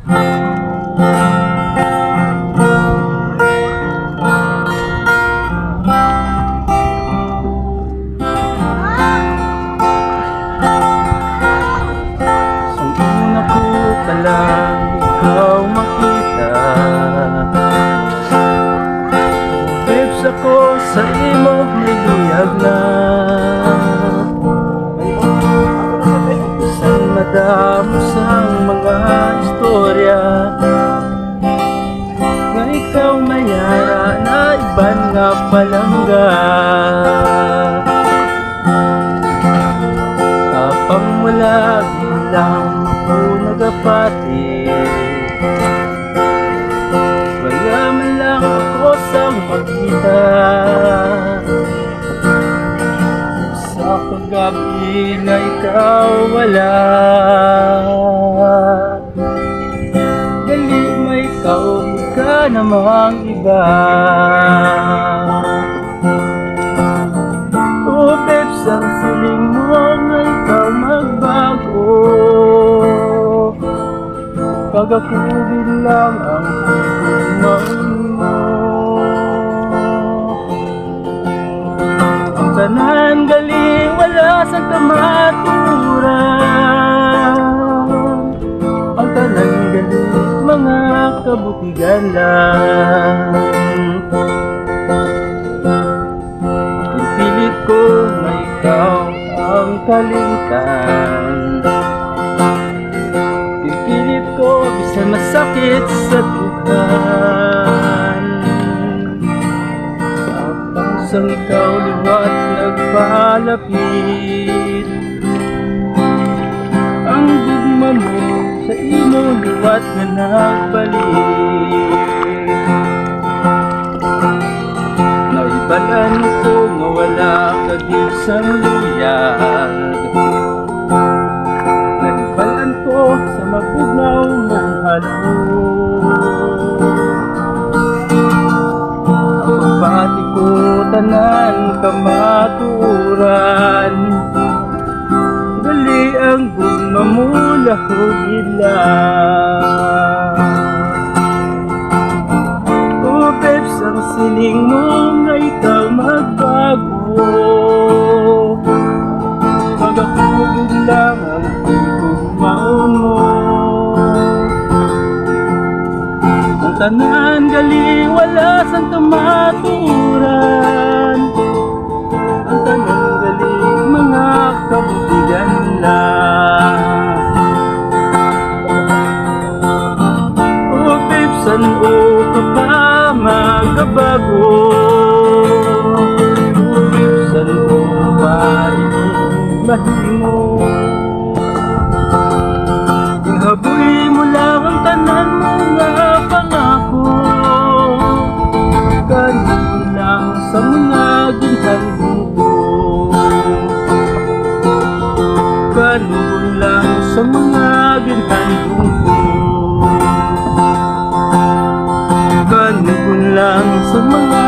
Una ko palang ikaw makita, Bebs, ako sa imo may luyag na. Isang madamos ang mga istorya nga ikaw mayara na iban nga palangga. Kapang wala bilang ako nagapati, wala man lang ako sa makita. Sa paggabi na ikaw wala, dali may ikaw ka namang iba. Oh Bebs, ang siling mo na ikaw magbago, pag ako bilang ang ikumain mo. Ang tanan galing wala sa kamaturan, ang tanan galing mga kabutigan lang. Pilit ko na ikaw ang kalimutan, pilit ko bisan masakit sa dukan. Ang sang ikaw liwat nagpalapit, ang gugma mo sa imo liwat na nagbalik. Naibalan ko nga wala ka di sang luyag, naibalan ko sa mabugnaw mong halo. Ang pagbati ko tanan kamaturan, dali ang gugma mo lahog ilang. Oh Bebs, ang siling mo nga ikaw magbago, pag ako biglang ang ikumaon mo. Ang tanan gali wala sang kamaturan, ang tanan gali mga kabutigan lang. Oh Bebs, san o ka pa magbago, oh Bebs, san o ba mahimo. Ihaboy mo lang ang tanan mo nga pangako, kanino lang sa mga ginhandong ko, kanino lang sa mga ginhandong ko, kanino lang sa mga